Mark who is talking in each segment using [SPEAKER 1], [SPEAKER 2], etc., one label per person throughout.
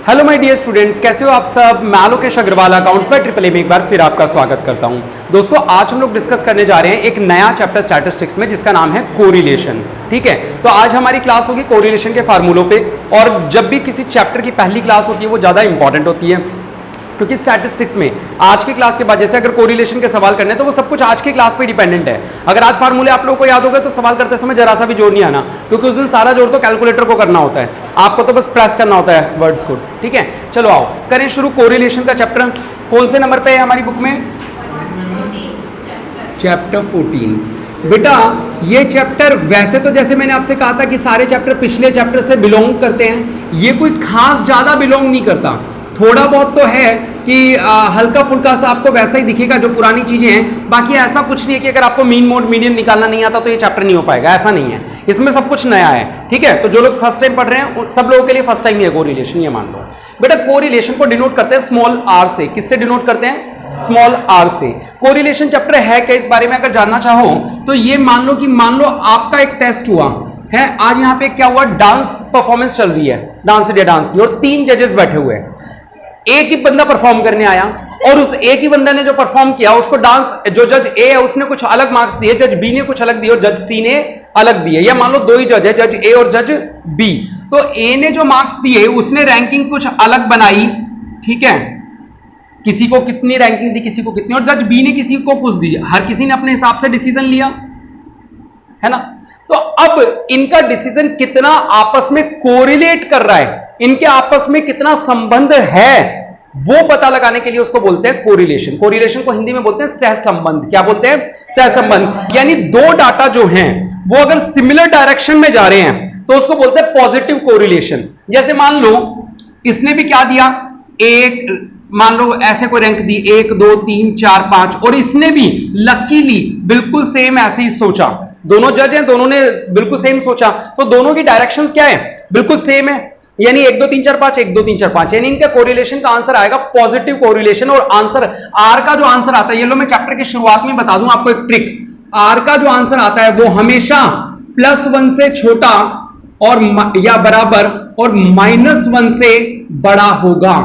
[SPEAKER 1] Hello my dear students, कैसे हो आप सब। मैं Alokesh Agarwal accounts by triple A में एक बार फिर आपका स्वागत करता हूं। दोस्तों, आज हम लोग डिस्कस करने जा रहे हैं एक नया चैप्टर स्टैटिस्टिक्स में जिसका नाम है कोरिलेशन। ठीक है, तो आज हमारी क्लास होगी कोरिलेशन के फार्मूलों पे। और जब भी किसी चैप्टर की पहली क्लास होती है वो ज्यादा इंपॉर्टेंट होती है, क्योंकि स्टैटिस्टिक्स में आज की क्लास के बाद जैसे अगर कोरिलेशन के सवाल करने हैं तो वो सब कुछ आज की क्लास पे डिपेंडेंट है। अगर आज फार्मूले आप लोगों को याद हो गए तो सवाल करते समय जरा सा भी जोर नहीं आना, क्योंकि उस दिन सारा जोर तो कैलकुलेटर को करना होता है, आपको तो बस प्रेस करना होता है वर्ड्स को। ठीक है, चलो आओ करें शुरू। कोरिलेशन का चैप्टर कौन से नंबर पे है हमारी बुक में? चैप्टर 14। बेटा ये चैप्टर वैसे तो जैसे मैंने आपसे कहा था कि सारे चैप्टर पिछले चैप्टर से बिलोंग करते हैं, ये कोई खास ज्यादा बिलोंग नहीं करता। थोड़ा बहुत तो है कि हल्का फुल्का सा आपको वैसा ही दिखेगा जो पुरानी चीजें हैं, बाकी ऐसा कुछ नहीं है कि अगर आपको मीन मोड मीडियन निकालना नहीं आता तो ये चैप्टर नहीं हो पाएगा, ऐसा नहीं है। इसमें सब कुछ नया है। ठीक है, तो जो लोग फर्स्ट टाइम पढ़ रहे हैं सब लोगों के लिए फर्स्ट टाइम ही है कोरिलेशन, ये मान लो। बेटा कोरिलेशन को डिनोट करते हैं स्मॉल आर से। किससे डिनोट करते हैं? स्मॉल आर से। कोरिलेशन चैप्टर है क्या, इस बारे में अगर जानना चाहो तो ये मान लो आपका एक टेस्ट हुआ है आज। यहाँ पे क्या हुआ? डांस परफॉर्मेंस चल रही है, डांस इंडिया डांस की, और 3 जजेस बैठे हुए हैं। एक ही बंदा परफॉर्म करने आया और उस एक ही बंदा ने जो परफॉर्म किया उसको डांस, जो जज ए है उसने कुछ अलग मार्क्स दिए, जज बी ने कुछ अलग दिए और जज सी ने अलग दिए। या मान लो 2 ही जज है, जज ए और जज बी। तो ए ने जो मार्क्स दिए उसने रैंकिंग कुछ अलग बनाई। ठीक है, किसी को कितनी रैंकिंग दी, किसी को कितनी, और जज बी ने किसी को कुछ दी। हर किसी ने अपने हिसाब से डिसीजन लिया, है ना। तो अब इनका डिसीजन कितना आपस में कोरिलेट कर रहा है, इनके आपस में कितना संबंध है, वो पता लगाने के लिए उसको बोलते हैं कोरिलेशन। कोरिलेशन को हिंदी में बोलते हैं सहसंबंध। क्या बोलते हैं? सहसंबंध। यानी 2 डाटा जो हैं वो अगर सिमिलर डायरेक्शन में जा रहे हैं तो उसको बोलते हैं पॉजिटिव कोरिलेशन। जैसे मान लो इसने भी क्या दिया, एक मान लो ऐसे कोई रैंक दी 1 2 3 4 5, और इसने भी लकीली बिल्कुल सेम ऐसे ही सोचा। दोनों जज हैं, दोनों ने बिल्कुल सेम सोचा, तो दोनों की डायरेक्शंस क्या है? बिल्कुल सेम है। यानी 1 2 3 4 5 1 2 3 4 5, यानी इनका कोरिलेशन का आंसर आएगा पॉजिटिव कोरिलेशन। और आंसर आर का जो आंसर आता है, ये लो मैं चैप्टर के शुरुआत में बता दूं आपको एक ट्रिक। आर का जो आंसर आता है वो हमेशा +1 से छोटा और या बराबर और -1 से बड़ा होगा।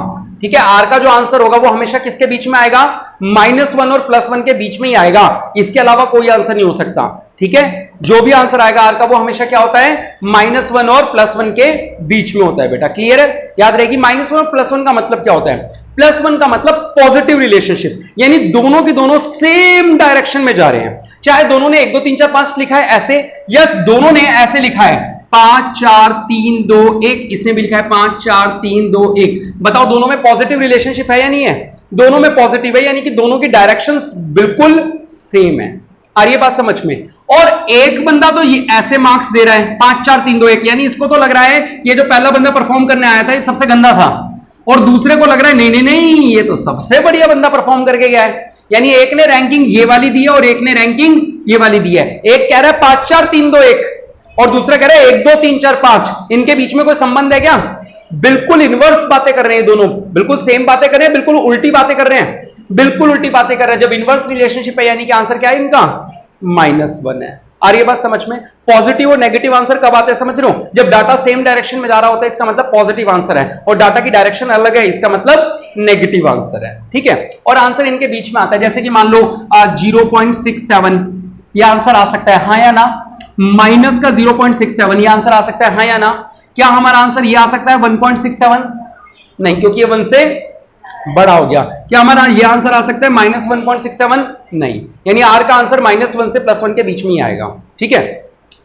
[SPEAKER 1] ठीक है, आर का जो आंसर होगा वो हमेशा किसके बीच में आएगा? -1 और +1 के बीच में ही आएगा, इसके अलावा कोई आंसर नहीं हो सकता। ठीक है, जो भी आंसर आएगा आर का वो हमेशा क्या होता है? -1 और +1 के बीच में होता है। बेटा क्लियर है? याद रहेगी। -1 और +1 का मतलब क्या होता है? +1 का मतलब पॉजिटिव रिलेशनशिप, यानी दोनों की दोनों सेम डायरेक्शन में जा रहे हैं। चाहे दोनों ने 1 2 3 4 5 लिखा है ऐसे, या दोनों ने ऐसे लिखा है 5 4 3 2 1, इसने भी लिखा है 5 4 3 2 1। बताओ दोनों में पॉजिटिव रिलेशनशिप है या नहीं है? दोनों में पॉजिटिव है, यानी कि दोनों की डायरेक्शंस बिल्कुल सेम है। आ रही है बात समझ में? और एक बंदा तो ये ऐसे मार्क्स दे रहा है 5 4 3 2 1, यानी इसको तो लग रहा है कि ये जो पहला बंदा परफॉर्म करने आया था ये सबसे गंदा था, और दूसरे को लग रहा है नहीं नहीं नहीं ये तो सबसे बढ़िया बंदा परफॉर्म करके गया है। यानी एक ने रैंकिंग ये वाली दी है और एक ने रैंकिंग ये वाली दी है। एक कह रहा है 5 4 3 2 1 और दूसरा कह रहा है 1 2 3 4 5। इनके बीच में कोई संबंध है क्या? बिल्कुल इनवर्स बातें कर रहे हैं दोनों, बिल्कुल सेम बातें कर रहे हैं, बिल्कुल उल्टी बातें कर रहे हैं, बिल्कुल उल्टी बातें कर रहे हैं। जब इनवर्स रिलेशनशिप है यानी कि आंसर क्या है इनका? -1 है। आ रही है बात समझ में? पॉजिटिव और नेगेटिव आंसर कब आते हैं समझ रहे हो? जब डाटा सेम डायरेक्शन में जा रहा होता है इसका मतलब पॉजिटिव आंसर है, और डाटा की डायरेक्शन अलग है इसका मतलब नेगेटिव आंसर है। ठीक है, और आंसर इनके बीच में आता है। जैसे कि मान लो 0.67 ये आंसर आ सकता है, हाँ या ना? माइनस का 0.67 ये आंसर आ सकता है, हाँ या ना? क्या हमारा आंसर ये आ सकता है 1.67? नहीं, क्योंकि ये 1 से बड़ा हो गया। क्या हमारा ये आंसर आ सकता है -1.67? नहीं, यानी आर का आंसर -1 से +1 के बीच में ही आएगा। ठीक है,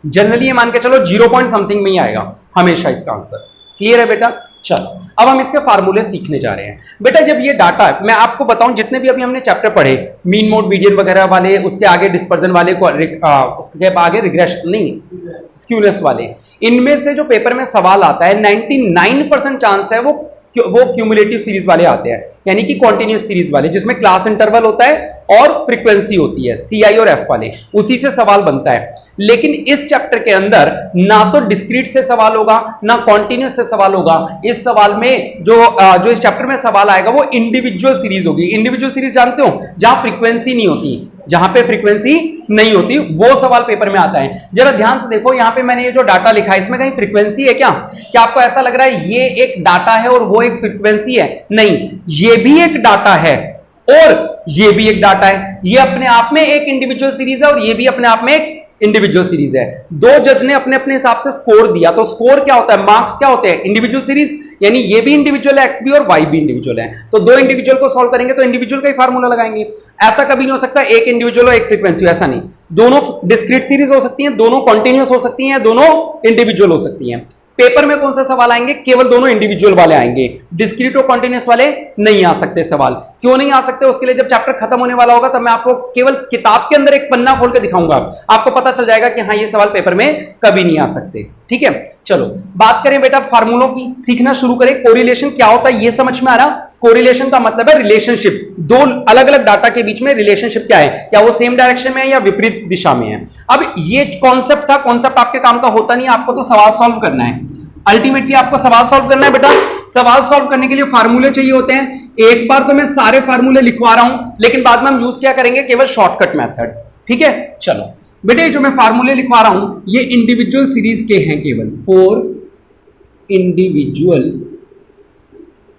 [SPEAKER 1] जनरली ये मान के चलो 0 पॉइंट समथिंग में ही आएगा हमेशा इसका आंसर। क्लियर है बेटा? चलो अब हम इसके फार्मूले सीखने जा रहे हैं। बेटा जब ये डाटा, मैं आपको बताऊं जितने भी अभी हमने चैप्टर पढ़े, मीन मोड मीडियन वगैरह वाले, उसके आगे डिस्पर्जन वाले, उसके आगे रिग्रेशन नहीं स्क्यूनेस वाले, इनमें से जो पेपर में सवाल आता है 99% चांस है वो क्यूमुलेटिव सीरीज वाले आते हैं, यानी कि कॉन्टिन्यूस सीरीज वाले, जिसमें क्लास इंटरवल होता है और फ्रीक्वेंसी होती है, CI और F वाले, उसी से सवाल बनता है। लेकिन इस चैप्टर के अंदर ना तो डिस्क्रीट से सवाल होगा ना कॉन्टिन्यूस से सवाल होगा। इस सवाल में जो इस चैप्टर में सवाल आएगा वो इंडिविजुअल सीरीज होगी। इंडिविजुअल सीरीज जानते हो? जहां फ्रीक्वेंसी नहीं होती, जहां पे फ्रीक्वेंसी नहीं होती, वो सवाल पेपर में आता है। जरा ध्यान से देखो, यहां पे मैंने ये जो डाटा लिखा है इसमें कहीं फ्रीक्वेंसी है क्या? क्या आपको ऐसा लग रहा है ये एक डाटा है और वो एक फ्रीक्वेंसी है? नहीं, ये भी एक डाटा है और ये भी एक डाटा है। ये अपने आप में एक इंडिविजुअल सीरीज है और ये भी अपने आप में एक इंडिविजुअल सीरीज है। दो जज ने अपने अपने हिसाब से स्कोर दिया, तो स्कोर क्या होता है, मार्क्स क्या होते हैं, इंडिविजुअल सीरीज, यानी ये भी इंडिविजुअल है, एक्स भी और वाई भी इंडिविजुअल है। तो दो इंडिविजुअल को सॉल्व करेंगे तो इंडिविजुअल का ही फार्मूला लगाएंगे। ऐसा कभी नहीं हो सकता एक इंडिविजुअल और एक फ्रीक्वेंसी, ऐसा नहीं। दोनों डिस्क्रीट सीरीज हो सकती हैं, दोनों कॉन्टिन्यूअस हो सकती हैं, दोनों इंडिविजुअल हो सकती हैं। पेपर में कौन सा सवाल आएंगे, केवल दोनों इंडिविजुअल वाले आएंगे, डिस्क्रीट और कॉन्टिन्यूअस वाले नहीं आ सकते सवाल। क्यों नहीं आ सकते, उसके लिए जब चैप्टर खत्म होने वाला होगा तब मैं आपको केवल किताब के अंदर एक पन्ना खोल के दिखाऊंगा, आपको पता चल जाएगा कि हाँ ये सवाल पेपर में कभी नहीं आ सकते। ठीक है, चलो बात करें बेटा फार्मूलों की, सीखना शुरू करें। कोरिलेशन क्या होता है ये समझ में आ रहा? कोरिलेशन का मतलब है रिलेशनशिप, दो अलग अलग डाटा के बीच में रिलेशनशिप क्या है, क्या वो सेम डायरेक्शन में है या विपरीत दिशा में है। अब ये कॉन्सेप्ट था, कॉन्सेप्ट आपके काम का होता नहीं, आपको तो सवाल सॉल्व करना है। अल्टीमेटली आपको सवाल सॉल्व करना है बेटा। सवाल सॉल्व करने के लिए फार्मूले चाहिए होते हैं। एक बार तो मैं सारे फार्मूले लिखवा रहा हूं, लेकिन बाद में हम यूज क्या करेंगे, केवल शॉर्टकट मेथड। ठीक है, चलो बेटे जो मैं फार्मूले लिखवा रहा हूं ये इंडिविजुअल सीरीज के हैं, केवल for individual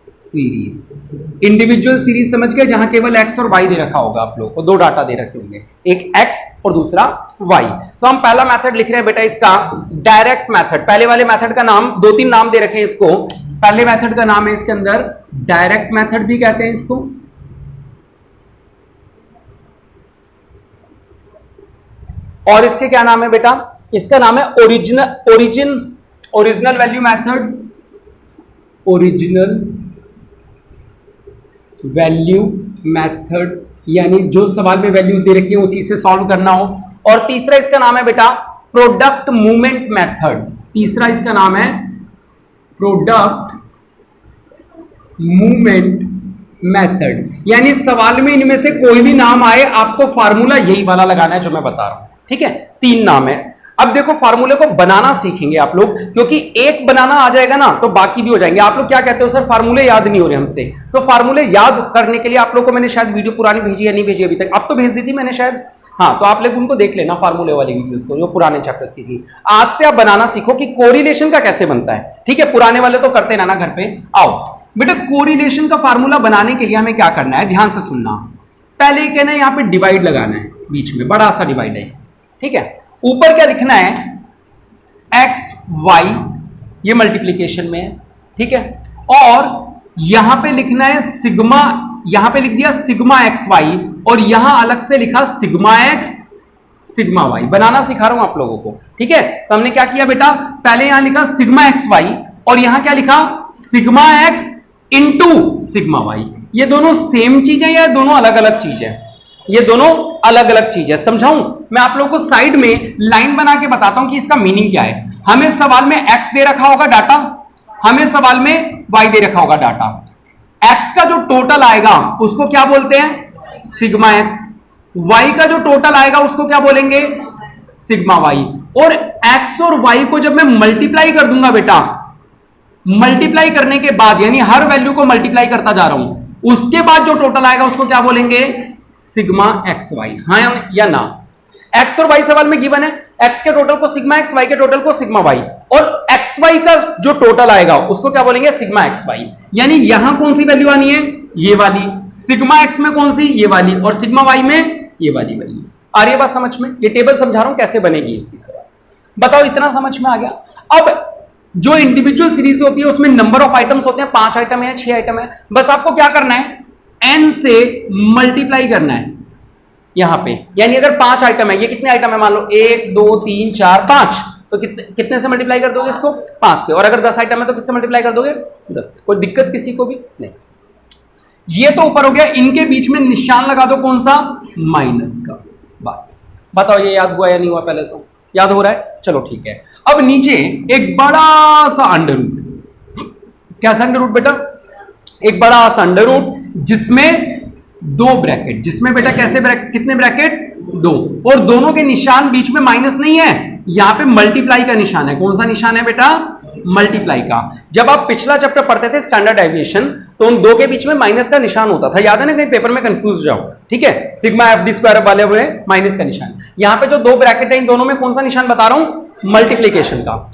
[SPEAKER 1] series. Individual series समझ गए, जहां केवल एक्स और वाई दे रखा होगा, आप लोगों को दो डाटा दे रखे होंगे, एक एक्स और दूसरा वाई। तो हम पहला मेथड लिख रहे हैं बेटा इसका डायरेक्ट मेथड। पहले वाले मेथड का नाम, दो तीन नाम दे रखे हैं इसको। पहले मेथड का नाम है इसके अंदर डायरेक्ट मेथड भी कहते हैं इसको, और इसके क्या नाम है बेटा, इसका नाम है original value method, original value method, यानी जो सवाल में वैल्यूज दे रखी है उसी से सॉल्व करना हो। और तीसरा इसका नाम है बेटा प्रोडक्ट मूवमेंट मेथड। तीसरा इसका नाम है प्रोडक्ट मूवमेंट मेथड, यानी सवाल में इनमें से कोई भी नाम आए आपको फार्मूला यही वाला लगाना है जो मैं बता रहा हूं। ठीक है, तीन नाम है। अब देखो फार्मूले को बनाना सीखेंगे आप लोग, क्योंकि एक बनाना आ जाएगा ना तो बाकी भी हो जाएंगे। आप लोग क्या कहते हो सर फार्मूले याद नहीं हो रहे हमसे, तो फार्मूले याद करने के लिए आप लोग को मैंने शायद वीडियो पुरानी भेजी या नहीं भेजी अभी तक, अब तो भेज दी थी मैंने शायद, हाँ, तो आप लोग उनको देख लेना फार्मूले वाली वीडियोस को जो पुराने चैप्टर्स की थी। आज से आप बनाना सीखो कि कोरिलेशन का कैसे बनता है। ठीक है, पुराने वाले तो करते ना घर पे। आओ बेटा, कोरिलेशन का फार्मूला बनाने के लिए हमें क्या करना है, ध्यान से सुनना। पहले कहना है यहाँ पे डिवाइड लगाना है, बीच में बड़ा सा डिवाइड है। ठीक है, ऊपर क्या लिखना है, एक्स वाई, ये मल्टीप्लीकेशन में है। ठीक है, और यहां पे लिखना है सिग्मा, यहां पे लिख दिया सिग्मा एक्स वाई, और यहां अलग से लिखा सिग्मा एक्स सिग्मा वाई। बनाना सिखा रहा हूं आप लोगों को। ठीक है, तो हमने क्या किया बेटा, पहले यहां लिखा सिग्मा एक्स वाई और यहां क्या लिखा sigma x into sigma y. ये दोनों सेम चीज है या दोनों अलग अलग चीज है? ये दोनों अलग अलग चीज है। समझाऊं मैं आप लोगों को, साइड में लाइन बना के बताता हूं कि इसका मीनिंग क्या है। हमें सवाल में एक्स दे रखा होगा डाटा, हमें सवाल में वाई दे रखा होगा डाटा। एक्स का जो टोटल आएगा उसको क्या बोलते हैं, सिग्मा एक्स। वाई का जो टोटल आएगा उसको क्या बोलेंगे, सिग्मा वाई। और एक्स और वाई को जब मैं मल्टीप्लाई कर दूंगा बेटा, मल्टीप्लाई करने के बाद यानी हर वैल्यू को मल्टीप्लाई करता जा रहा हूं, उसके बाद जो टोटल आएगा उसको क्या बोलेंगे, सिग्मा एक्स वाई। हाँ या ना? एक्स और वाई सवाल में गिवन है, एक्स के टोटल को सिग्मा एक्स, वाई के टोटल को सिग्मा वाई, और एक्स वाई का जो टोटल आएगा उसको क्या बोलेंगे, सिग्मा एक्स वाई। यानी यहां कौन सी वैल्यू आनी है, ये वाली। सिग्मा एक्स में कौन सी, ये वाली, और सिग्मा वाई में ये वाली वैल्यूज। आ रही है बात समझ में? ये टेबल समझा रहा हूं कैसे बनेगी इसकी सर। बताओ इतना समझ में आ गया? अब जो इंडिविजुअल सीरीज होती है उसमें नंबर ऑफ आइटम्स होते हैं, 5 आइटम है, 6 आइटम है। बस आपको क्या करना है, n से मल्टीप्लाई करना है यहां पे। यानी अगर 5 आइटम है, ये कितने आइटम है मान लो, 1 2 3 4 5, तो कितने से मल्टीप्लाई कर दोगे इसको, 5 से। और अगर 10 आइटम है तो किससे मल्टीप्लाई कर दोगे, 10 से। कोई दिक्कत किसी को भी नहीं। ये तो ऊपर हो गया, इनके बीच में निशान लगा दो, कौन सा, माइनस का। बस बताओ ये याद हुआ या नहीं हुआ? पहले तो याद हो रहा है, चलो ठीक है। अब नीचे एक बड़ा सा अंडर रूट, क्या सा अंडर रूट बेटा, एक बड़ा सा अंडर रूट जिसमें 2 ब्रैकेट, जिसमें बेटा कैसे ब्रैकेट, कितने ब्रैकेट, 2, और दोनों के निशान बीच में माइनस नहीं है, यहां पे मल्टीप्लाई का निशान है। कौन सा निशान है बेटा, मल्टीप्लाई का। जब आप पिछला चैप्टर पढ़ते थे स्टैंडर्ड डेविएशन, तो उन दो के बीच में माइनस का निशान होता था, याद है ना, कहीं पेपर में कंफ्यूज जाओ, ठीक है, सिग्मा एफ डी स्क्वायर वाले हुए माइनस का निशान। यहां पे जो दो ब्रैकेट है इन दोनों में कौन सा निशान बता रहा हूं, मल्टीप्लीकेशन का।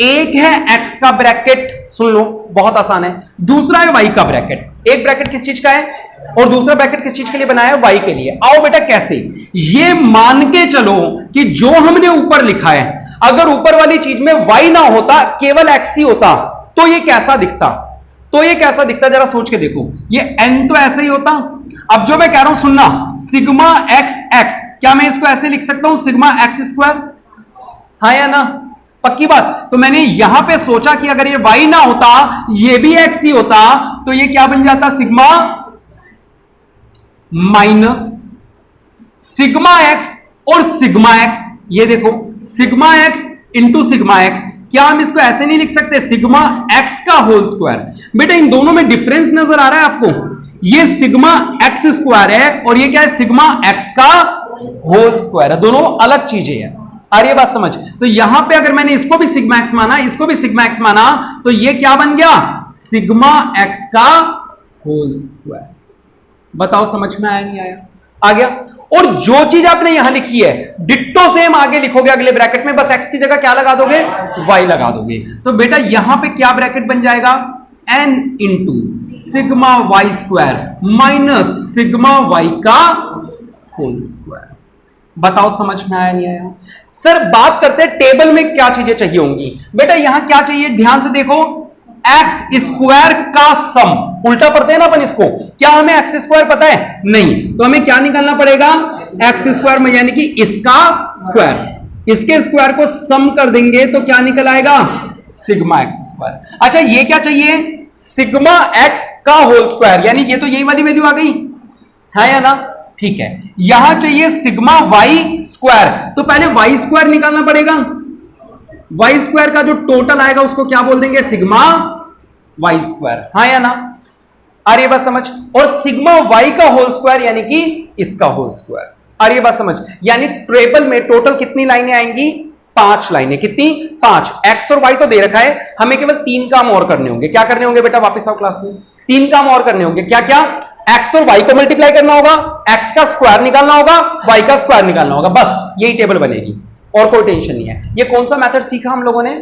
[SPEAKER 1] एक है एक्स का ब्रैकेट, सुन लो बहुत आसान है, दूसरा है वाई का ब्रैकेट। एक ब्रैकेट किस चीज का है और दूसरा ब्रैकेट किस चीज के लिए बनाया है, वाई के लिए। आओ बेटा कैसे, ये मान के चलो कि जो हमने ऊपर लिखा है अगर ऊपर वाली चीज में वाई ना होता केवल एक्स ही होता तो ये कैसा दिखता, तो ये कैसा दिखता जरा सोच के देखो, ये एन तो ऐसे ही होता। अब जो मैं कह रहा हूं सुनना, सिग्मा एक्स एक्स, क्या मैं इसको ऐसे लिख सकता हूं सिग्मा एक्स स्क्वायर, हाँ या ना, पक्की बात। तो मैंने यहां पे सोचा कि अगर ये वाई ना होता ये भी एक्स ही होता तो ये क्या बन जाता, सिग्मा माइनस सिग्मा एक्स और सिग्मा एक्स, ये देखो sigma x into sigma x, क्या हम इसको ऐसे नहीं लिख सकते सिग्मा एक्स का होल स्क्वायर। बेटा इन दोनों में डिफरेंस नजर आ रहा है आपको, ये सिग्मा एक्स स्क्वायर है और ये क्या है सिग्मा एक्स का होल स्क्वायर है, दोनों अलग चीजें हैं। आ रही है बात समझ। तो यहां पे अगर मैंने इसको भी सिग्मा एक्स माना इसको भी सिग्मा एक्स माना तो ये क्या बन गया, सिग्मा एक्स का होल स्क्वायर। बताओ समझ में आया नहीं आया, आ गया। और जो चीज आपने यहां लिखी है डिट्टो सेम आगे लिखोगे अगले ब्रैकेट में, बस एक्स की जगह क्या लगा दोगे, वाई लगा दोगे। तो बेटा यहां पे क्या ब्रैकेट बन जाएगा, n into sigma y square minus sigma y का होल स्क्वायर। बताओ समझ में आया नहीं आया। सर बात करते हैं टेबल में क्या चीजें चाहिए होंगी। बेटा यहां क्या चाहिए, ध्यान से देखो, एक्स स्क्वायर का सम, उल्टा पढ़ते हैं ना अपन इसको, क्या हमें एक्स स्क्वायर पता है, नहीं, तो हमें क्या निकालना पड़ेगा, एक्स स्क्वायर में यानी कि इसका स्क्वायर, इसके स्क्वायर को सम कर देंगे तो क्या निकल आएगा, सिग्मा एक्स स्क्वायर। अच्छा ये क्या चाहिए, सिग्मा एक्स का होल स्क्वायर, यानी ये तो यही वाली वैल्यू आ गई है या ना, ठीक है। यहां चाहिए सिग्मा वाई स्क्वायर, तो पहले वाई स्क्वायर निकालना पड़ेगा, वाई स्क्वायर का जो टोटल आएगा उसको क्या बोल देंगे, सिग्मा वाई स्क्वायर, हाँ या ना, आ रही है बात समझ। और सिग्मा वाई का होल स्क्वायर यानी कि इसका होल स्क्वायर, आ रही है बात समझ। यानी ट्रेबल में टोटल कितनी लाइनें आएंगी, 5 लाइनें, कितनी, 5। एक्स और वाई तो दे रखा है, हमें केवल 3 काम और करने होंगे। क्या करने होंगे बेटा, वापस आओ क्लास में, 3 काम और करने होंगे। क्या क्या, एक्स और वाई को मल्टीप्लाई करना होगा, एक्स का स्क्वायर निकालना होगा, वाई का स्क्वायर निकालना होगा, बस यही टेबल बनेगी और कोई टेंशन नहीं है। ये कौन सा मेथड सीखा हम लोगों ने,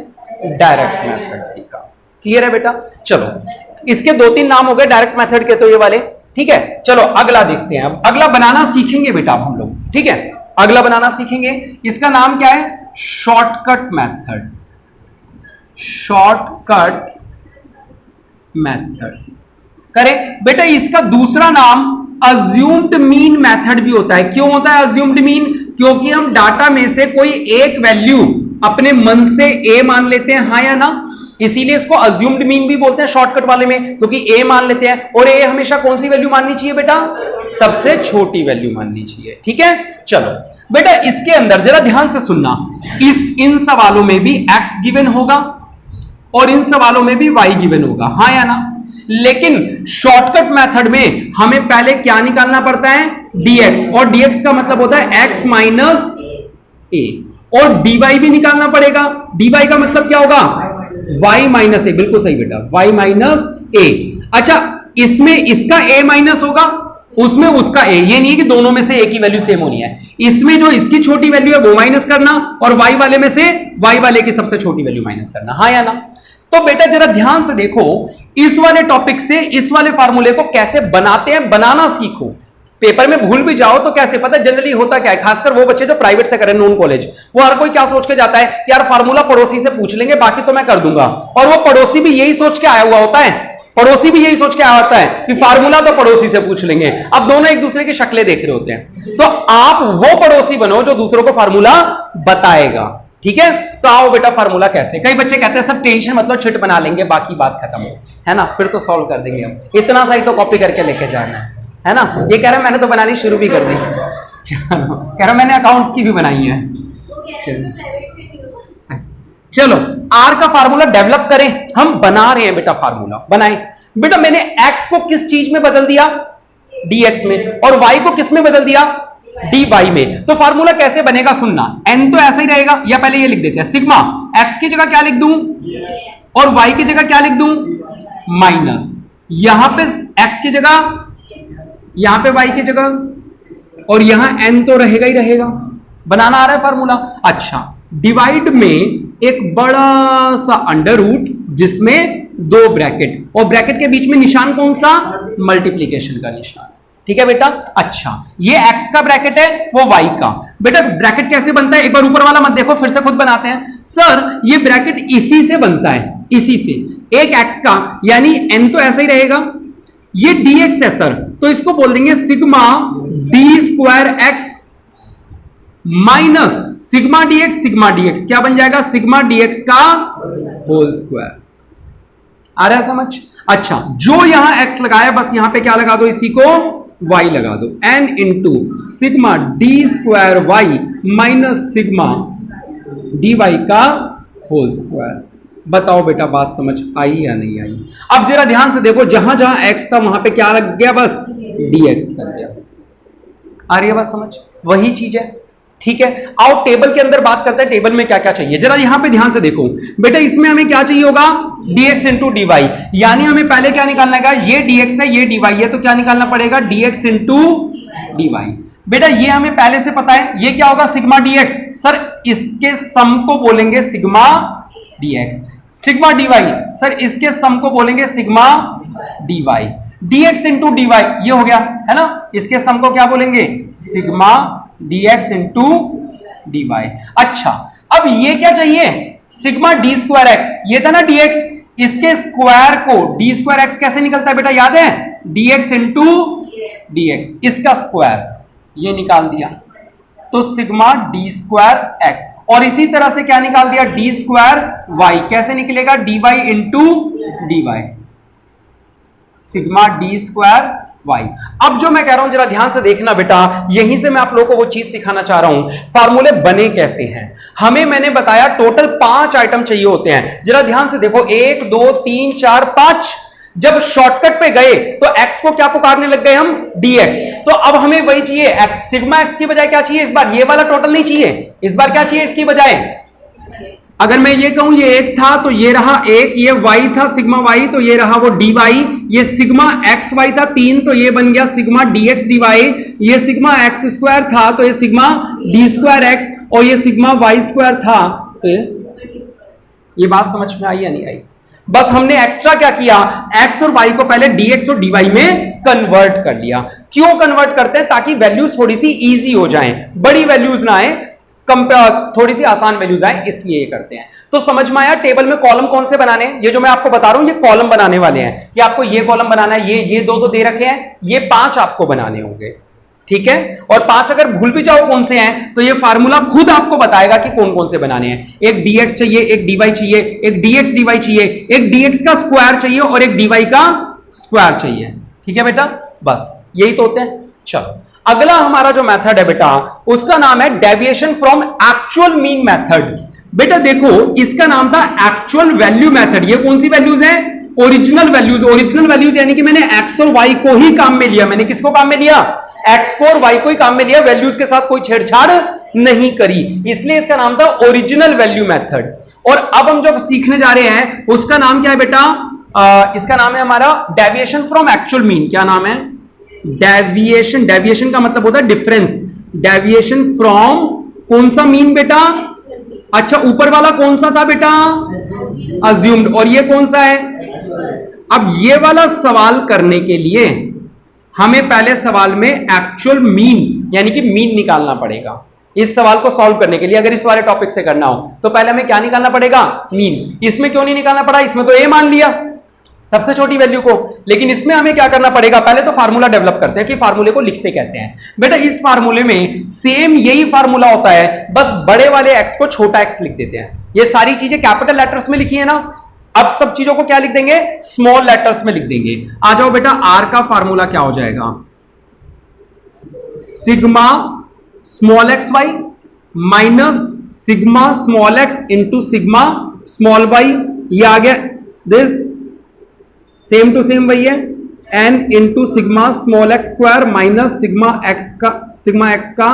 [SPEAKER 1] डायरेक्ट मेथड सीखा। क्लियर है बेटा, चलो इसके 2-3 नाम हो गए डायरेक्ट मेथड के, तो ये वाले, ठीक है। चलो अगला देखते हैं, अब अगला बनाना सीखेंगे बेटा अब हम लोग, ठीक है, अगला बनाना सीखेंगे। इसका नाम क्या है, शॉर्टकट मेथड, शॉर्टकट मेथड करें बेटा। इसका दूसरा नाम अज्यूम्ड मीन मेथड भी होता है। क्यों होता है अज्यूम्ड मीन, क्योंकि हम डाटा में से कोई एक वैल्यू अपने मन से ए मान लेते हैं, हाँ या ना, इसीलिए इसको अज्यूम्ड मीन भी बोलते हैं शॉर्टकट वाले में, क्योंकि ए मान लेते हैं और ए हमेशा कौन सी वैल्यू माननी चाहिए बेटा, सबसे छोटी वैल्यू माननी चाहिए, ठीक है। चलो बेटा इसके अंदर जरा ध्यान से सुनना, इन सवालों में भी एक्स गिवन होगा और इन सवालों में भी वाई गिवन होगा, हाँ या ना। लेकिन शॉर्टकट मेथड में हमें पहले क्या निकालना पड़ता है, dx, और dx का मतलब होता है x माइनस ए, और dy भी निकालना पड़ेगा। dy का मतलब क्या होगा, y माइनस ए, बिल्कुल सही बेटा, y माइनस ए। अच्छा इसमें इसका a माइनस होगा, उसमें उसका a, ये नहीं है कि दोनों में से a की वैल्यू सेम होनी है, इसमें जो इसकी छोटी वैल्यू है वो माइनस करना और y वाले में से y वाले की सबसे छोटी वैल्यू माइनस करना, हाँ या ना। तो बेटा जरा ध्यान से देखो, इस वाले टॉपिक से इस वाले फार्मूले को कैसे बनाते हैं, बनाना सीखो। पेपर में भूल भी जाओ तो कैसे पता, जनरली होता क्या है, खासकर वो बच्चे जो प्राइवेट से करें, नॉन कॉलेज, वो हर कोई क्या सोच के जाता है कि यार फार्मूला पड़ोसी से पूछ लेंगे बाकी तो मैं कर दूंगा, और वो पड़ोसी भी यही सोच के आया हुआ होता है, पड़ोसी भी यही सोच के आया होता है कि फार्मूला तो पड़ोसी से पूछ लेंगे। अब दोनों एक दूसरे की शक्लें देख रहे होते हैं, तो आप वो पड़ोसी बनो जो दूसरों को फार्मूला बताएगा, ठीक है। तो आओ बेटा फार्मूला कैसे, कई बच्चे कहते हैं सब टेंशन मतलब चिट बना लेंगे बाकी बात खत्म है ना, फिर तो सॉल्व कर देंगे हम, इतना सा ही तो कॉपी करके लेके जाना है ना। ये कह रहा है मैंने तो बनानी शुरू भी कर दी, चलो कह रहा मैंने अकाउंट्स की भी बनाई है। चलो आर का फार्मूला डेवलप करें, हम बना रहे हैं बेटा, फार्मूला बनाए बेटा। मैंने एक्स को किस चीज में बदल दिया, dx में, और y को किस में बदल दिया, dy में। तो फार्मूला कैसे बनेगा सुनना, n तो ऐसा ही रहेगा, या पहले ये लिख देते हैं, सिग्मा x की जगह क्या लिख दूं और y की जगह क्या लिख दूं, माइनस यहां पे x की जगह, यहां पे y की जगह, और यहां n तो रहेगा ही रहेगा। बनाना आ रहा है फार्मूला? अच्छा, डिवाइड में एक बड़ा सा अंडर रूट जिसमें 2 ब्रैकेट, और ब्रैकेट के बीच में निशान कौन सा? मल्टीप्लीकेशन का निशान। ठीक है बेटा? अच्छा, ये x का ब्रैकेट है, वो y का। बेटा ब्रैकेट कैसे बनता है? एक बार ऊपर वाला मत देखो, फिर से खुद बनाते हैं। सर ये ब्रैकेट इसी से बनता है, इसी से। एक x का यानी n तो ऐसा ही रहेगा, ये dx है सर, तो इसको बोल देंगे sigma d square x minus sigma dx. Sigma dx क्या बन जाएगा? सिग्मा डीएक्स का होल स्क्वायर। आ रहा है समझ? अच्छा, जो यहां x लगाया बस यहां पे क्या लगा दो? इसी को y लगा दो। n into sigma d square y minus sigma d y का होल स्क्वायर। बताओ बेटा बात समझ आई या नहीं आई? अब जरा ध्यान से देखो, जहां जहां x था वहां पे क्या लग गया? बस dx लग गया। आ रही है बात समझ? वही चीज है। ठीक है, आओ टेबल के अंदर बात करते हैं, टेबल में क्या क्या चाहिए। जरा यहां पे ध्यान से देखो बेटा, इसमें हमें क्या चाहिए होगा? dx इंटू डी वाई, यानी हमें पहले क्या निकालना है? ये dx है, ये dy है, तो क्या निकालना पड़ेगा? dx into d y. बेटा ये हमें पहले से पता है, ये क्या होगा? Sigma dx। सर इसके सम को बोलेंगे sigma dx। Sigma dy, sir इसके सम को बोलेंगे sigma dy। dx into d y ये हो गया है ना, इसके सम को क्या बोलेंगे? Sigma dx into d y. अच्छा, अब ये क्या चाहिए? सिग्मा डी स्क्वायर एक्स, ये था ना dx, इसके स्क्वायर को डी स्क्वायर एक्स कैसे निकलता है बेटा? याद है? dx इंटू dx, इसका स्क्वायर ये निकाल दिया, तो सिग्मा डी स्क्वायर एक्स। और इसी तरह से क्या निकाल दिया? डी स्क्वायर वाई कैसे निकलेगा? D y into d y, sigma d square y. अब जो मैं कह रहा हूं जरा ध्यान से देखना बेटा, यहीं से मैं आप लोगों को वो चीज सिखाना चाह रहा हूं, फार्मूले बने कैसे हैं। हमें मैंने बताया टोटल 5 आइटम चाहिए होते हैं। जरा ध्यान से देखो, 1 2 3 4 5। जब शॉर्टकट पे गए तो x को क्या पुकारने लग गए हम? dx। तो अब हमें वही चाहिए, सिग्मा x की बजाय क्या चाहिए इस बार? ये वाला टोटल नहीं चाहिए, इस बार क्या चाहिए इसकी बजाय? अगर मैं ये कहूं ये 1 था तो ये रहा 1, ये y था सिग्मा y तो ये रहा वो dy, ये सिग्मा x y था 3 तो ये बन गया सिग्मा dx dy, ये सिग्मा x स्क्वायर था तो ये सिग्मा d स्क्वायर x, और ये सिग्मा y स्क्वायर था तो ये बात समझ में आई या नहीं आई? बस हमने एक्स्ट्रा क्या किया? x और y को पहले dx और dy में कन्वर्ट कर लिया। क्यों कन्वर्ट करते हैं? ताकि वैल्यूज थोड़ी सी इजी हो जाएं, बड़ी वैल्यूज ना आए, थोड़ी सी आसान वैल्यूज आए, इसलिए ये करते हैं। तो समझ में आया टेबल में कॉलम कौन से बनाने हैं? ये जो मैं आपको बता रहा हूं ये कॉलम बनाने वाले हैं, कि आपको ये कॉलम बनाना है, ये 2 दे रखे हैं, ये 5 आपको बनाने होंगे। ठीक है, और 5 अगर भूल भी जाओ कौन से हैं तो ये फार्मूला खुद आपको बताएगा कि कौन कौन से बनाने हैं। एक dx चाहिए, एक dy चाहिए, एक dx dy चाहिए, एक dx का स्क्वायर चाहिए और एक dy का स्क्वायर चाहिए। ठीक है बेटा, बस यही तो होते हैं। चलो अगला हमारा जो मेथड है बेटा उसका नाम है deviation from actual mean method. बेटा देखो इसका नाम था एक्चुअल वैल्यू मेथड। ये कौन सी वैल्यूज है? Original values. ओरिजिनल वैल्यूज यानी कि मैंने x और y को ही काम में लिया। मैंने किसको काम में लिया? x को और y को ही काम में लिया, वैल्यूज के साथ कोई छेड़छाड़ नहीं करी, इसलिए इसका नाम था ओरिजिनल वैल्यू मेथड। और अब हम जो सीखने जा रहे हैं उसका नाम क्या है बेटा? इसका नाम है हमारा डेविएशन फ्रॉम एक्चुअल मीन। क्या नाम है? डेविएशन। डेविएशन का मतलब होता है डिफरेंस। डेविएशन फ्रॉम कौन सा मीन बेटा? अच्छा, ऊपर वाला कौन सा था बेटा? अज्यूम्ड। और ये कौन सा है? अब ये वाला सवाल करने के लिए हमें पहले सवाल में एक्चुअल मीन यानी कि मीन निकालना पड़ेगा। इस सवाल को सॉल्व करने के लिए अगर इस वाले टॉपिक से करना हो तो पहले हमें क्या निकालना पड़ेगा? मीन। इसमें क्यों नहीं निकालना पड़ा? इसमें तो ए मान लिया सबसे छोटी वैल्यू को, लेकिन इसमें हमें क्या करना पड़ेगा? पहले तो फार्मूला डेवलप करते हैं कि फार्मूले को लिखते कैसे हैं। बेटा इस फार्मूले में सेम यही फार्मूला होता है, बस बड़े वाले x को छोटा x लिख देते हैं। ये सारी चीजें कैपिटल लेटर्स में लिखी है ना, अब सब चीजों को क्या लिख देंगे? स्मॉल लेटर्स में लिख देंगे। आ जाओ बेटा, r का फार्मूला क्या हो जाएगा? Sigma small x y minus sigma small x into sigma small y. ये आ गया दिस, सेम टू सेम वही है, n into sigma small x square minus sigma x का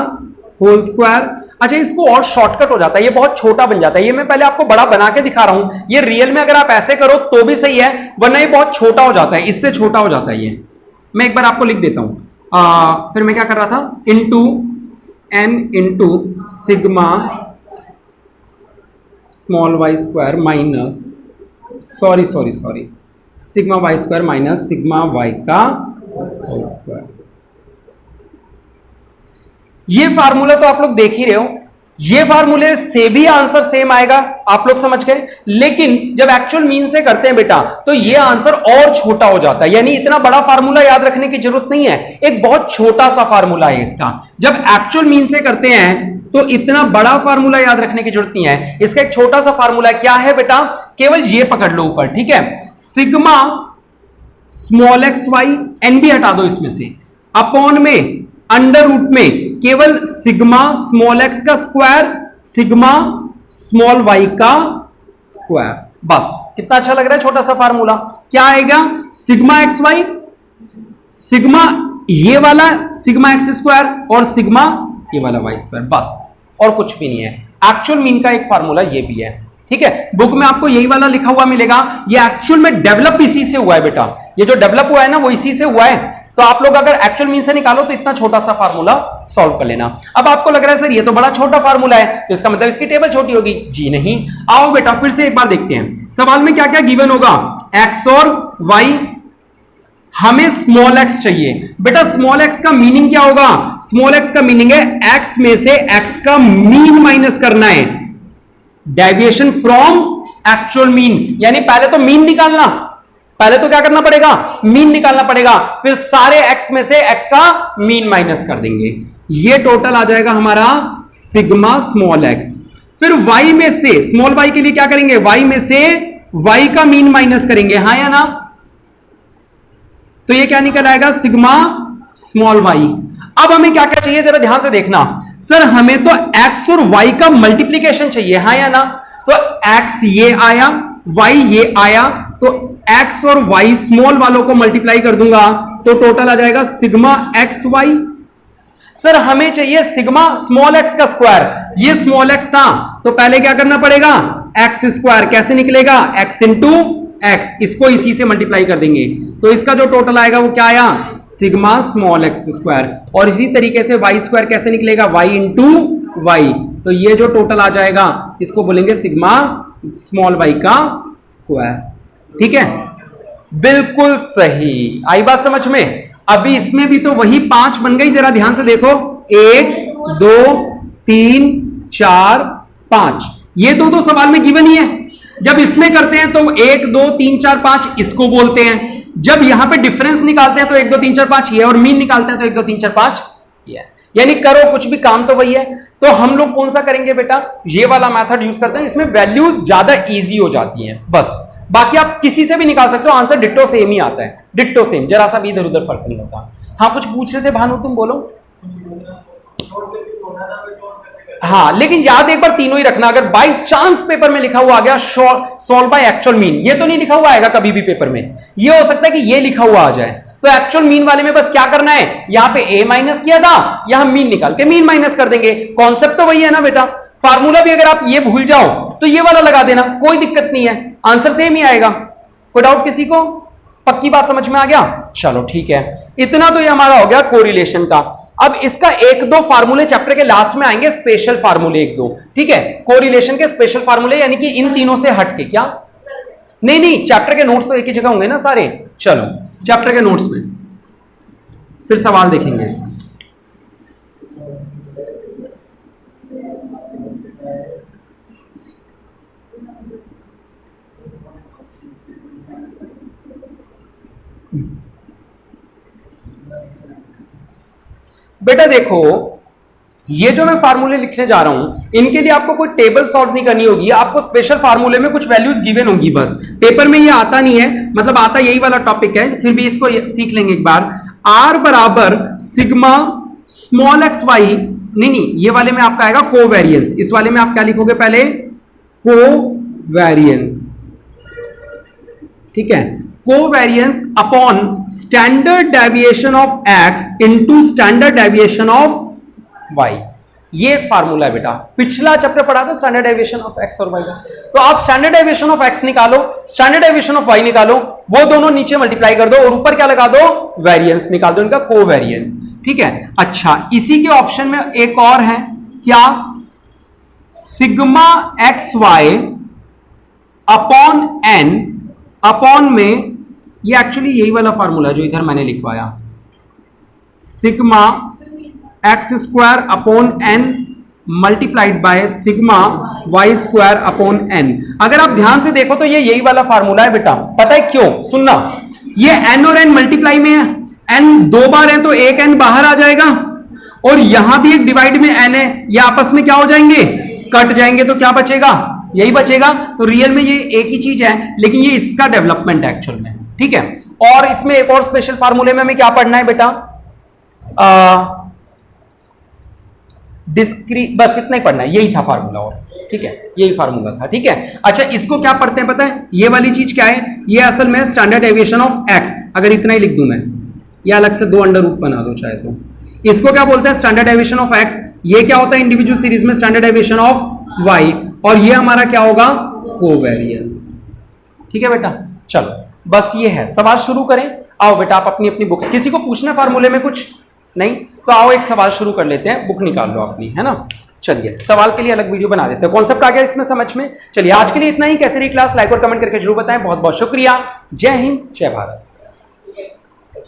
[SPEAKER 1] होल स्क्वायर। अच्छा, इसको और शॉर्टकट हो जाता है, ये बहुत छोटा बन जाता है। ये मैं पहले आपको बड़ा बना के दिखा रहा हूं, ये रियल में अगर आप ऐसे करो तो भी सही है, वरना ये बहुत छोटा हो जाता है, इससे छोटा हो जाता है ये। मैं एक बार आपको लिख देता हूं। फिर मैं क्या कर रहा था, into n into sigma small y square minus sorry sigma y square minus sigma y का होल स्क्वायर। ये फार्मूला तो आप लोग देख ही रहे हो, ये फार्मूले से भी आंसर सेम आएगा, आप लोग समझ गए। लेकिन जब एक्चुअल मीन से करते हैं बेटा तो ये आंसर और छोटा हो जाता है, यानी इतना बड़ा फार्मूला याद रखने की जरूरत नहीं है, एक बहुत छोटा सा फार्मूला है इसका। जब एक्चुअल मीन से करते हैं तो इतना बड़ा फार्मूला याद रखने की जरूरत नहीं है, इसका एक छोटा सा फार्मूला है। क्या है बेटा, केवल ये पकड़ लो ऊपर, ठीक है, sigma small x y, n भी हटा दो इसमें से, अपॉन में अंडर रूट में केवल सिग्मा स्मॉल एक्स का स्क्वायर सिग्मा स्मॉल वाई का स्क्वायर। बस, कितना अच्छा लग रहा है छोटा सा फार्मूला। क्या आएगा, सिग्मा एक्स वाई, सिग्मा ये वाला सिग्मा एक्स स्क्वायर और सिग्मा ये वाला वाई स्क्वायर, बस और कुछ भी नहीं है। एक्चुअल मीन का एक फार्मूला ये भी है, ठीक है। बुक में आपको यही वाला लिखा हुआ मिलेगा, ये एक्चुअल में डेवलप इसी से हुआ है बेटा, ये जो डेवलप हुआ है ना वो इसी से हुआ है। तो आप लोग अगर एक्चुअल मीन से निकालो तो इतना छोटा सा फार्मूला सॉल्व कर लेना। अब आपको लग रहा है सर ये तो बड़ा छोटा फार्मूला है, तो इसका मतलब इसकी टेबल छोटी होगी। जी नहीं, आओ बेटा फिर से एक बार देखते हैं सवाल में क्या क्या गिवन होगा। एक्स और वाई, हमें स्मॉल एक्स चाहिए। बेटा स्मॉल एक्स का मीनिंग क्या होगा, स्मॉल एक्स का मीनिंग है एक्स में से एक्स का मीन माइनस करना है, डेविएशन फ्रॉम एक्चुअल मीन। यानी पहले तो मीन निकालना, पहले तो क्या करना पड़ेगा, मीन निकालना पड़ेगा, फिर सारे x में से x का मीन माइनस कर देंगे। ये टोटल आ जाएगा हमारा सिग्मा स्मॉल x। फिर y में से स्मॉल y के लिए क्या करेंगे, y में से y का मीन माइनस करेंगे, हाँ या ना। तो ये क्या निकल आएगा, सिग्मा स्मॉल y। अब हमें क्या क्या चाहिए जरा ध्यान से देखना, सर हमें तो x और y का मल्टीप्लीकेशन चाहिए, हाँ या ना। तो x ये आया, y ये आया, तो x और y स्मॉल वालों को मल्टीप्लाई कर दूंगा तो टोटल आ जाएगा सिग्मा एक्स वाई। सर हमें चाहिए सिग्मा स्मॉल x का स्क्वायर, ये स्मॉल x था तो पहले क्या करना पड़ेगा, x स्क्वायर कैसे निकलेगा, x इंटू एक्स, इसको इसी से मल्टीप्लाई कर देंगे तो इसका जो टोटल आएगा वो क्या आया, सिग्मा स्मॉल एक्स स्क्वायर। और इसी तरीके से वाई स्क्वायर कैसे निकलेगा, y इंटू वाई, तो ये जो टोटल आ जाएगा इसको बोलेंगे सिग्मा स्मॉल y का स्क्वायर। ठीक है, बिल्कुल सही, आई बात समझ में। अभी इसमें भी तो वही 5 बन गई, जरा ध्यान से देखो, 1 2 3 4 5, ये दो सवाल में गिवन ही है। जब इसमें करते हैं तो 1 2 3 4 5 इसको बोलते हैं, जब यहां पे डिफरेंस निकालते हैं तो 1 2 3 4 5 ये, और मीन निकालते हैं तो 1 2 3 4 5 ये, यानी करो कुछ भी काम तो वही है। तो हम लोग कौन सा करेंगे बेटा, ये वाला मेथड यूज करते हैं, इसमें वैल्यूज ज्यादा इजी हो जाती हैं बस। बाकी आप किसी से भी निकाल सकते हो, आंसर डिट्टो सेम ही आता है, डिट्टो सेम, जरा सा भी इधर उधर फर्क नहीं होता। हाँ कुछ पूछ रहे थे भानु, तुम बोलो। हाँ लेकिन याद एक बार तीनों ही रखना, अगर बाय चांस पेपर में लिखा हुआ आ गया सॉल्व बाय एक्चुअल मीन, ये तो नहीं लिखा हुआ आएगा कभी भी पेपर में, ये हो सकता है कि ये लिखा हुआ आ जाए। तो एक्चुअल मीन वाले में बस क्या करना है, यहां पे a माइनस किया था, यहां मीन निकाल के मीन माइनस कर देंगे, कॉन्सेप्ट तो वही है ना बेटा। फार्मूला भी अगर आप ये भूल जाओ तो ये वाला लगा देना, कोई दिक्कत नहीं है, आंसर सेम ही आएगा। कोई डाउट किसी को, पक्की बात समझ में आ गया, चलो ठीक है। इतना तो ये हमारा हो गया कोरिलेशन का। अब इसका 1-2 फार्मूले चैप्टर के लास्ट में आएंगे, स्पेशल फार्मूले 1-2, ठीक है, कोरिलेशन के स्पेशल फार्मूले, यानी कि इन तीनों से हटके। क्या नहीं, चैप्टर के नोट्स तो एक ही जगह होंगे ना सारे, चलो चैप्टर के नोट्स में फिर सवाल देखेंगे इसका। बेटा देखो, ये जो मैं फार्मूले लिखने जा रहा हूं, इनके लिए आपको कोई टेबल सॉल्व नहीं करनी होगी, आपको स्पेशल फार्मूले में कुछ वैल्यूज गिवन होंगी बस। पेपर में ये आता नहीं है, मतलब आता यही वाला टॉपिक है, फिर भी इसको सीख लेंगे एक बार। R बराबर सिग्मा स्मॉल एक्स वाई, नहीं ये वाले में आपका आएगा कोवेरियंस, इस वाले में आप क्या लिखोगे पहले, कोवेरियंस, ठीक है, covariance upon standard deviation of x into standard deviation of y। ये एक फार्मूला है बेटा, पिछला चैप्टर पढ़ा था स्टैंडर्ड डेविएशन ऑफ एक्स और वाई का। तो आप स्टैंडर्ड डेविएशन ऑफ एक्स निकालो, स्टैंडर्ड डेविएशन ऑफ वाई निकालो, वो दोनों नीचे मल्टीप्लाई कर दो और ऊपर क्या लगा दो, वेरिएंस निकाल दो, इनका कोवेरिएंस। ठीक है, अच्छा इसी के ऑप्शन में एक और है, क्या, sigma x y upon n upon में, ये एक्चुअली यही वाला फार्मूला जो इधर मैंने लिखवाया, sigma x square upon n multiplied by sigma y square upon n. अगर आप ध्यान से देखो तो ये यही वाला फार्मूला है बेटा, पता है क्यों, सुनना, ये एन और एन मल्टीप्लाई में है, एन 2 बार है तो एक एन बाहर आ जाएगा, और यहां भी एक डिवाइड में एन है, ये आपस में क्या हो जाएंगे, कट जाएंगे, तो क्या बचेगा, यही बचेगा। तो रियल में ये एक ही चीज है, लेकिन ये इसका डेवलपमेंट है एक्चुअल में। ठीक है, और इसमें एक और स्पेशल फार्मूले में हमें क्या पढ़ना है बेटा, डिस्क्रीट, बस इतना ही पढ़ना है, यही था फार्मूला, और ठीक है यही फार्मूला था। ठीक है, अच्छा इसको क्या पढ़ते हैं पता है, ये वाली चीज क्या है, ये असल में स्टैंडर्ड डेविएशन ऑफ एक्स, अगर इतना ही लिख दूं मैं, या अलग से 2 अंडर रूट बना दो चाहे तो, इसको क्या बोलते हैं, स्टैंडर्ड डेविएशन ऑफ एक्स। ये क्या होता है इंडिविजुअल सीरीज में, स्टैंडर्ड डेविएशन ऑफ वाई, और ये हमारा क्या होगा, कोवेरिएंस। ठीक है बेटा, चलो बस ये है, सवाल शुरू करें। आओ बेटा आप अपनी अपनी बुक्स, किसी को पूछना फार्मूले में कुछ नहीं तो आओ एक सवाल शुरू कर लेते हैं, बुक निकाल लो अपनी, है ना। चलिए सवाल के लिए अलग वीडियो बना देते हैं, कॉन्सेप्ट आ गया इसमें समझ में। चलिए आज के लिए इतना ही, कैसे रही क्लास, लाइक और कमेंट करके जरूर बताएं। बहुत बहुत शुक्रिया, जय हिंद जय भारत।